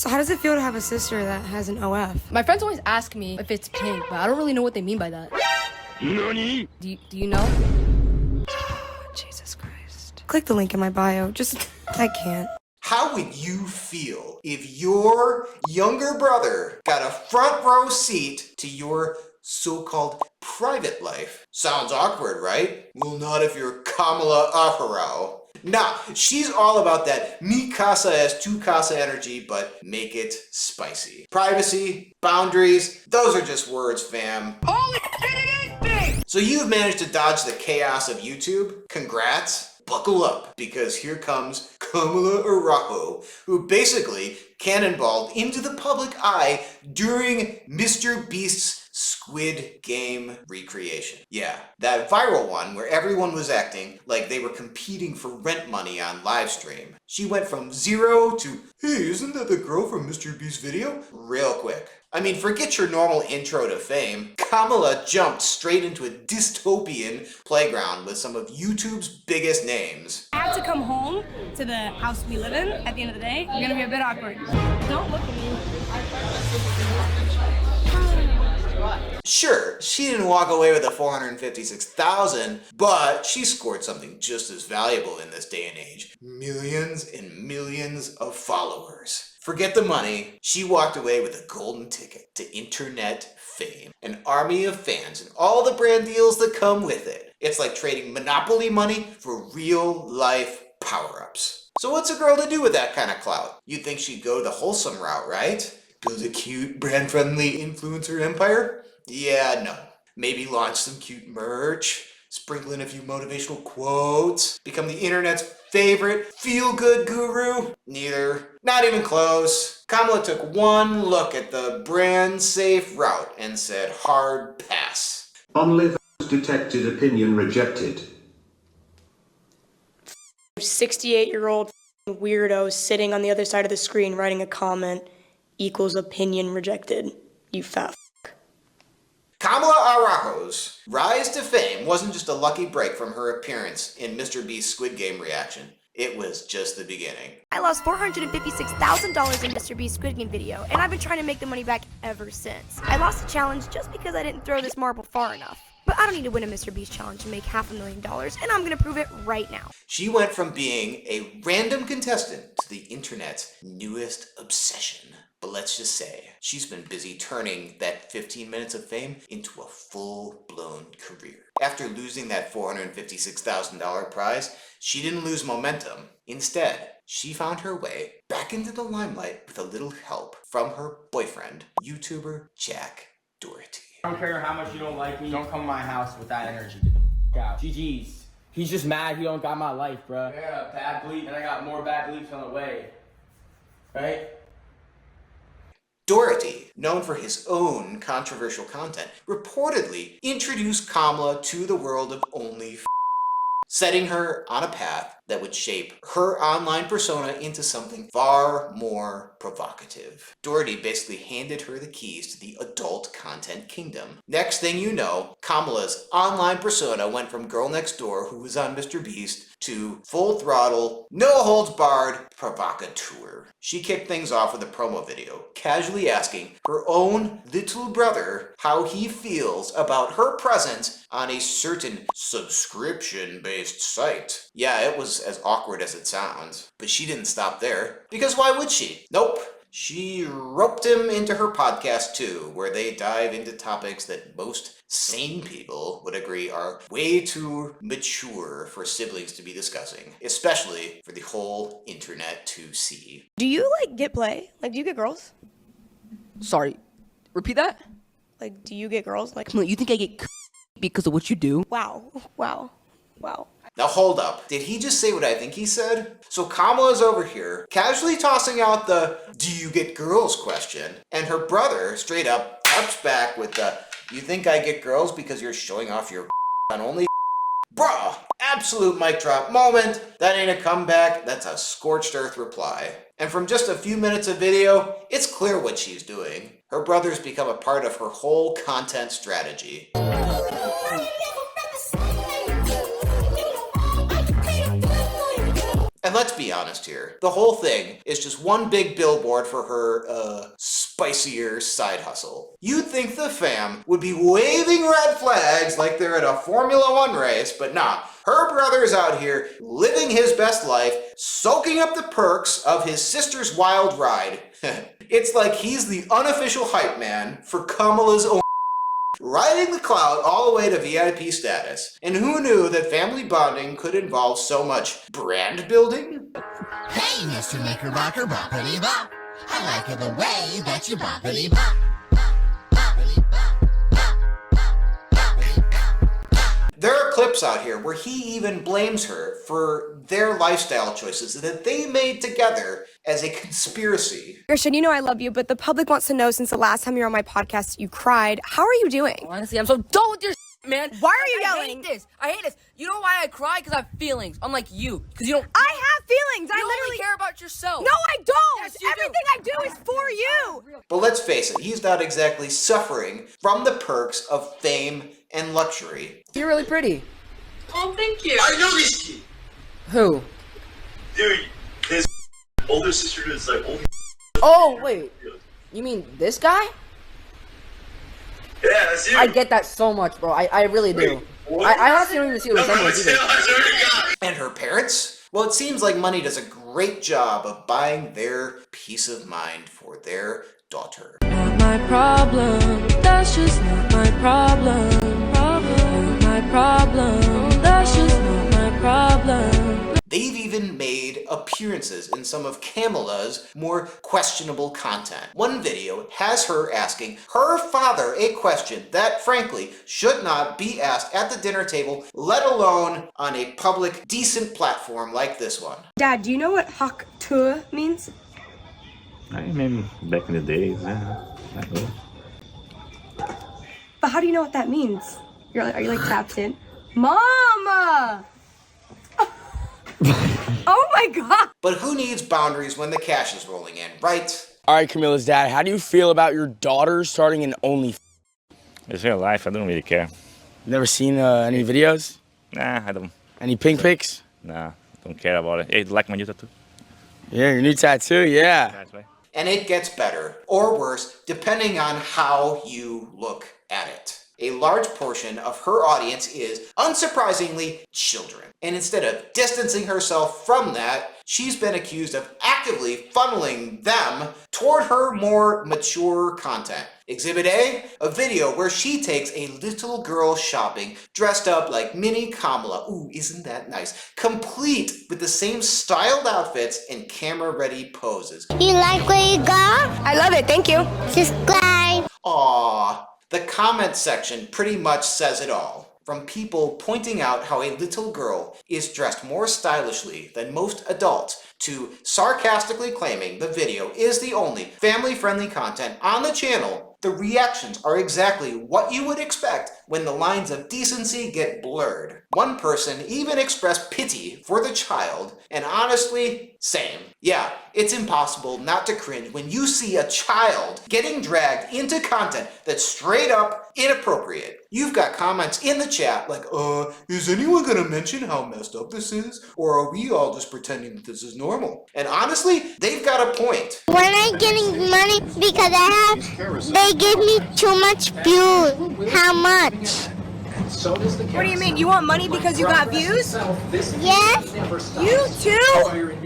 So how does it feel to have a sister that has an OF? My friends always ask me if it's pink, but I don't really know what they mean by that. NANI? Do you know? Jesus Christ. Click the link in my bio. I can't. How would you feel if your younger brother got a front row seat to your so-called private life? Sounds awkward, right? Well, not if you're Camila Araujo. Nah, she's all about that mi casa es tu casa energy, but make it spicy. Privacy, boundaries, those are just words, fam. Holy shit, it is big! So you've managed to dodge the chaos of YouTube. Congrats. Buckle up, because here comes Camila Araujo, who basically cannonballed into the public eye during Mr. Beast's Squid Game recreation. Yeah, that viral one where everyone was acting like they were competing for rent money on live stream. She went from 0 to, hey, isn't that the girl from Mr. Beast's video? Real quick. I mean, forget your normal intro to fame. Camila jumped straight into a dystopian playground with some of YouTube's biggest names. I have to come home to the house we live in at the end of the day. It's gonna be a bit awkward. Don't look at me. Sure, she didn't walk away with the $456,000, but she scored something just as valuable in this day and age. Millions and millions of followers. Forget the money, she walked away with a golden ticket to internet fame. An army of fans and all the brand deals that come with it. It's like trading Monopoly money for real life power-ups. So what's a girl to do with that kind of clout? You'd think she'd go the wholesome route, right? Build a cute, brand-friendly influencer empire? Yeah, no. Maybe launch some cute merch, sprinkle in a few motivational quotes, become the internet's favorite feel-good guru? Neither. Not even close. Camila took one look at the brand-safe route and said hard pass. OnLive detected, opinion rejected. 68-year-old weirdo sitting on the other side of the screen writing a comment equals opinion rejected. You fat f***. Camila Araujo's rise to fame wasn't just a lucky break from her appearance in Mr. Beast's Squid Game reaction. It was just the beginning. I lost $456,000 in Mr. Beast's Squid Game video, and I've been trying to make the money back ever since. I lost the challenge just because I didn't throw this marble far enough. But I don't need to win a Mr. Beast challenge to make $500,000, and I'm gonna prove it right now. She went from being a random contestant to the internet's newest obsession. But let's just say, she's been busy turning that 15 minutes of fame into a full-blown career. After losing that $456,000 prize, she didn't lose momentum. Instead, she found her way back into the limelight with a little help from her boyfriend, YouTuber Jack Doherty. I don't care how much you don't like me. Don't come to my house with that energy. Get the f*** out. GG's. He's just mad he don't got my life, bruh. I got a bad bleep, and I got more bad bleeps on the way. Right? Doherty, known for his own controversial content, reportedly introduced Camila to the world of OnlyFans, setting her on a path that would shape her online persona into something far more provocative. Doherty basically handed her the keys to the adult content kingdom. Next thing you know, Camila's online persona went from girl next door who was on Mr. Beast to full throttle, no holds barred provocateur. She kicked things off with a promo video, casually asking her own little brother how he feels about her presence on a certain subscription-based site. Yeah, it was as awkward as it sounds, but she didn't stop there, because why would she? Nope. She roped him into her podcast too, where they dive into topics that most sane people would agree are way too mature for siblings to be discussing, especially for the whole internet to see. Do you get play? Do you get girls? Sorry, repeat that? Do you get girls? You think I get because of what you do? Wow. Now hold up, did he just say what I think he said? So Kamala's over here, casually tossing out the "do you get girls" question, and her brother straight up ups back with the "you think I get girls because you're showing off your on only." Bruh, absolute mic drop moment. That ain't a comeback, that's a scorched earth reply. And from just a few minutes of video, it's clear what she's doing. Her brother's become a part of her whole content strategy. And let's be honest here. The whole thing is just one big billboard for her, spicier side hustle. You'd think the fam would be waving red flags like they're at a Formula One race, but nah. Her brother's out here living his best life, soaking up the perks of his sister's wild ride. It's like he's the unofficial hype man for Camilla's own riding the cloud all the way to VIP status. And who knew that family bonding could involve so much brand building? Hey, Mr. Knickerbocker, boppity bop. I like it the way that you boppity bop. There are clips out here where he even blames her for their lifestyle choices that they made together as a conspiracy. Christian, you know I love you, but the public wants to know since the last time you were on my podcast, you cried. How are you doing? Honestly, I'm so done with your man. Why are you I yelling? I hate this. You know why I cry? Because I have feelings. Unlike you. Because you don't. I have feelings. You I literally only care about yourself. No, I don't. Yes, you Everything I do is for you. But let's face it, he's not exactly suffering from the perks of fame and luxury. You're really pretty. Oh, thank you. I know this kid. Who? Dude, his older sister is like older. Oh, wait. You mean this guy? Yeah, that's you. I get that so much, bro. I really do. I honestly don't even see what resemblance either. And her parents? Well, it seems like money does a great job of buying their peace of mind for their daughter. Not my problem, that's just not my problem. Not my problem, that's just not my problem. They've even made appearances in some of Camilla's more questionable content. One video has her asking her father a question that, frankly, should not be asked at the dinner table, let alone on a public, decent platform like this one. Dad, do you know what hak tour means? I remember back in the days, yeah. I know. But how do you know what that means? Are you like tapped in? Mama! Oh my god! But who needs boundaries when the cash is rolling in, right? All right, Camilla's dad, how do you feel about your daughter starting an OnlyFans? It's real life, I don't really care. Never seen any videos? Nah, I don't. Any pink pics? Nah, don't care about it. Hey, you like my new tattoo? Yeah, your new tattoo, yeah. Nice, right? And it gets better, or worse, depending on how you look at it. A large portion of her audience is, unsurprisingly, children. And instead of distancing herself from that, she's been accused of actively funneling them toward her more mature content. Exhibit A, a video where she takes a little girl shopping dressed up like mini Camilla. Ooh, isn't that nice? Complete with the same styled outfits and camera-ready poses. You like where you go? I love it, thank you. Subscribe. Aww. The comment section pretty much says it all. From people pointing out how a little girl is dressed more stylishly than most adults, to sarcastically claiming the video is the only family-friendly content on the channel, the reactions are exactly what you would expect when the lines of decency get blurred. One person even expressed pity for the child, and honestly, same. Yeah, it's impossible not to cringe when you see a child getting dragged into content that's straight up inappropriate. You've got comments in the chat like, is anyone gonna mention how messed up this is? Or are we all just pretending that this is normal? And honestly, they've got a point. When I'm getting money because they give me too much views. How much? What do you mean? You want money because you got views? Yes? You too?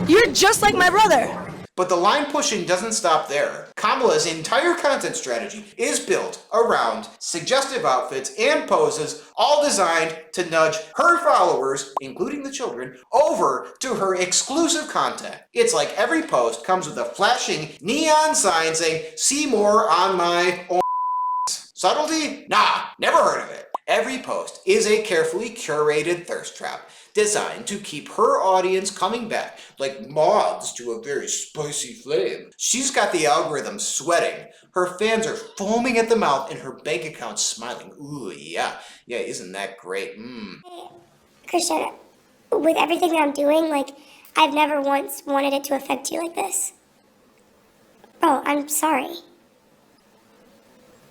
You're just like my brother. But the line pushing doesn't stop there. Camilla's entire content strategy is built around suggestive outfits and poses, all designed to nudge her followers, including the children, over to her exclusive content. It's like every post comes with a flashing neon sign saying, "See more on my own." Subtlety? Nah, never heard of it. Every post is a carefully curated thirst trap, designed to keep her audience coming back like moths to a very spicy flame. She's got the algorithm sweating, her fans are foaming at the mouth, and her bank account smiling. Ooh, yeah, isn't that great? Christian, with everything that I'm doing, I've never once wanted it to affect you like this. Bro, I'm sorry.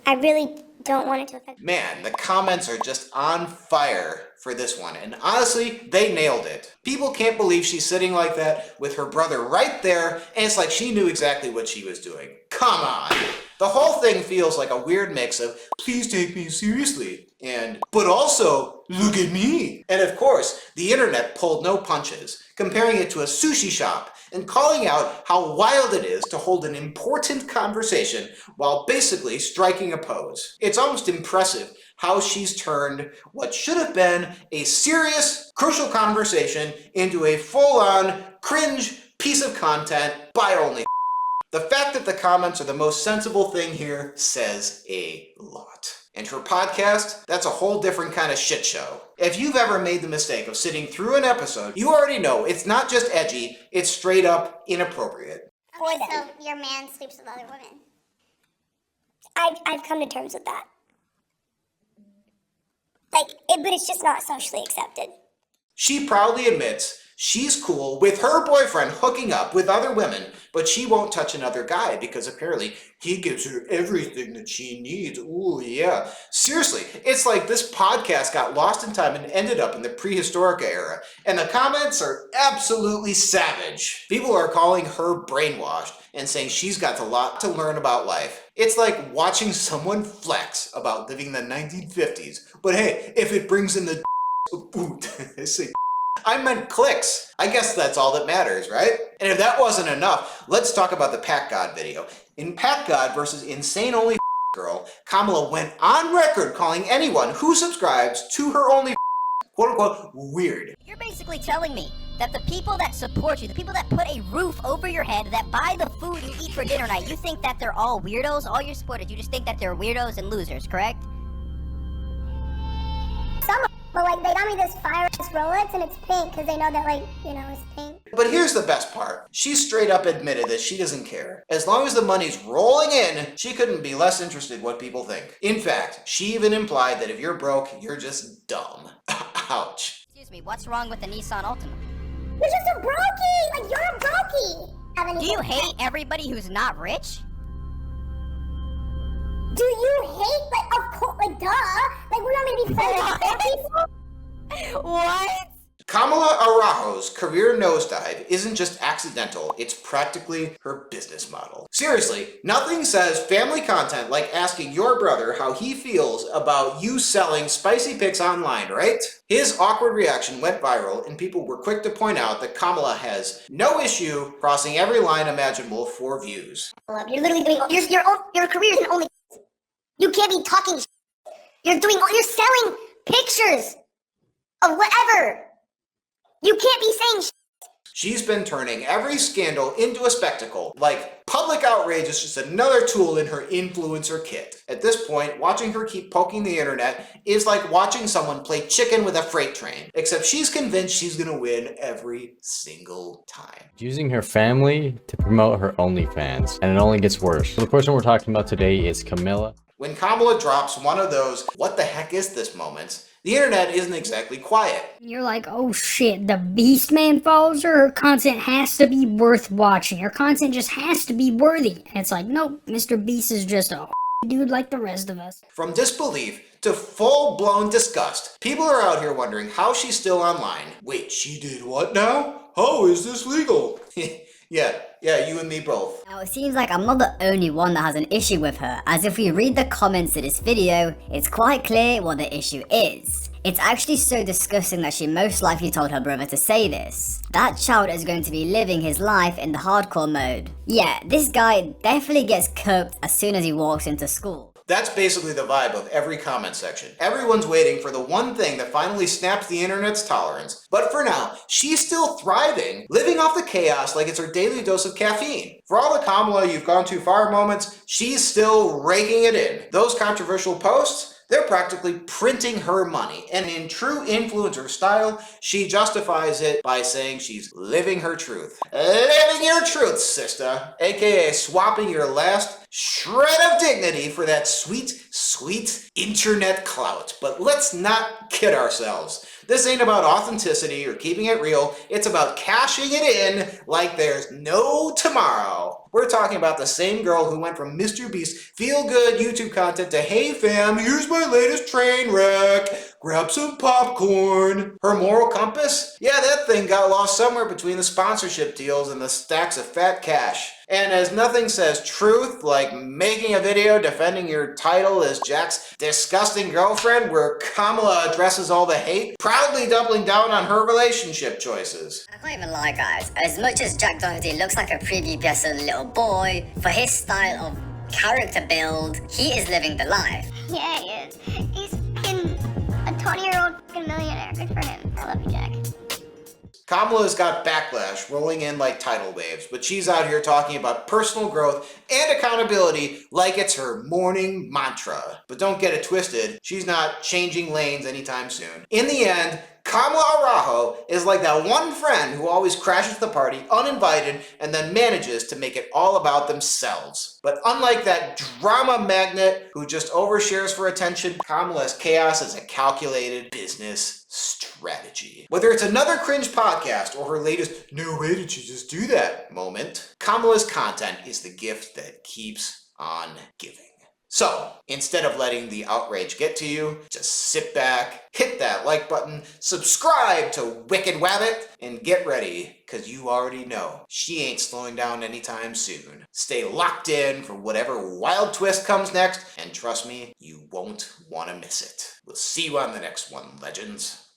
I really don't want it to affect. Man, the comments are just on fire for this one, and honestly, they nailed it. People can't believe she's sitting like that with her brother right there, and it's like she knew exactly what she was doing. Come on! The whole thing feels like a weird mix of, please take me seriously, and, but also, look at me! And of course, the internet pulled no punches, comparing it to a sushi shop, and calling out how wild it is to hold an important conversation while basically striking a pose. It's almost impressive how she's turned what should have been a serious, crucial conversation into a full-on, cringe piece of content by only. The fact that the comments are the most sensible thing here says a lot. And her podcast, that's a whole different kind of shit show. If you've ever made the mistake of sitting through an episode, you already know it's not just edgy, it's straight up inappropriate. Okay, so your man sleeps with other women. I've come to terms with that. But it's just not socially accepted. She proudly admits she's cool with her boyfriend hooking up with other women, but she won't touch another guy because apparently he gives her everything that she needs. Ooh, yeah. Seriously, it's like this podcast got lost in time and ended up in the prehistoric era, and the comments are absolutely savage. People are calling her brainwashed and saying she's got a lot to learn about life. It's like watching someone flex about living in the 1950s, but hey, if it brings in the ooh, I say I meant clicks. I guess that's all that matters, right? And if that wasn't enough, let's talk about the Pat God video. In Pat God versus Insane Only Girl, Camila went on record calling anyone who subscribes to her only quote-unquote weird. You're basically telling me that the people that support you, the people that put a roof over your head, that buy the food you eat for dinner night, you think that they're all weirdos? All your supporters, you just think that they're weirdos and losers, correct? But like they got me this fire Rolex and it's pink because they know that it's pink. But here's the best part. She straight up admitted that she doesn't care. As long as the money's rolling in, she couldn't be less interested what people think. In fact, she even implied that if you're broke, you're just dumb. Ouch. Excuse me, what's wrong with the Nissan Altima? You're just a brokey! Like, you're a brokey! Do you hate everybody who's not rich? Do you hate, of course, duh! Like, we're not gonna be friends with poor people? What? Camila Araujo's career nosedive isn't just accidental, it's practically her business model. Seriously, nothing says family content like asking your brother how he feels about you selling spicy pics online, right? His awkward reaction went viral, and people were quick to point out that Camila has no issue crossing every line imaginable for views. You're literally doing, your career isn't only, you can't be talking you're selling pictures of whatever. You can't be saying She's been turning every scandal into a spectacle. Like, public outrage is just another tool in her influencer kit. At this point, watching her keep poking the internet is like watching someone play chicken with a freight train. Except she's convinced she's gonna win every single time. Using her family to promote her OnlyFans, and it only gets worse. So the person we're talking about today is Camila. When Camila drops one of those, what the heck is this moments, the internet isn't exactly quiet. You're like, oh shit, the Beast Man follows her? Her content has to be worth watching. Her content just has to be worthy. And it's like, nope, Mr. Beast is just a dude like the rest of us. From disbelief to full-blown disgust, people are out here wondering how she's still online. Wait, she did what now? How is this legal? Yeah, you and me both. Now it seems like I'm not the only one that has an issue with her, as if we read the comments to this video, it's quite clear what the issue is. It's actually so disgusting that she most likely told her brother to say this. That child is going to be living his life in the hardcore mode. Yeah, this guy definitely gets cooked as soon as he walks into school. That's basically the vibe of every comment section. Everyone's waiting for the one thing that finally snaps the internet's tolerance. But for now, she's still thriving, living off the chaos like it's her daily dose of caffeine. For all the Camila you've gone too far moments, she's still raking it in. Those controversial posts, they're practically printing her money. And in true influencer style, she justifies it by saying she's living her truth. Living your truth, sister. AKA swapping your last shred of dignity for that sweet, sweet internet clout. But let's not kid ourselves. This ain't about authenticity or keeping it real. It's about cashing it in like there's no tomorrow. We're talking about the same girl who went from Mr. Beast's feel-good YouTube content to, hey fam, here's my latest train wreck, grab some popcorn. Her moral compass? Yeah, that thing got lost somewhere between the sponsorship deals and the stacks of fat cash. And as nothing says truth like making a video defending your title as Jack's disgusting girlfriend where Camila addresses all the hate, proudly doubling down on her relationship choices. I can't even lie, guys. As much as Jack Doherty looks like a prepubescent little boy, for his style of character build, he is living the life. Yeah, he is. He's fucking a 20-year-old fucking millionaire. Good for him. I love you, Jack. Camila's got backlash rolling in like tidal waves, but she's out here talking about personal growth and accountability like it's her morning mantra. But don't get it twisted, she's not changing lanes anytime soon. In the end, Camila Araujo is like that one friend who always crashes the party uninvited and then manages to make it all about themselves. But unlike that drama magnet who just overshares for attention, Camila's chaos is a calculated business strategy. Whether it's another cringe podcast or her latest "no way did you just do that" moment, Camila's content is the gift that keeps on giving. So, instead of letting the outrage get to you, just sit back, hit that like button, subscribe to Wicked Wabbit, and get ready, cause you already know she ain't slowing down anytime soon. Stay locked in for whatever wild twist comes next, and trust me, you won't want to miss it. We'll see you on the next one, legends.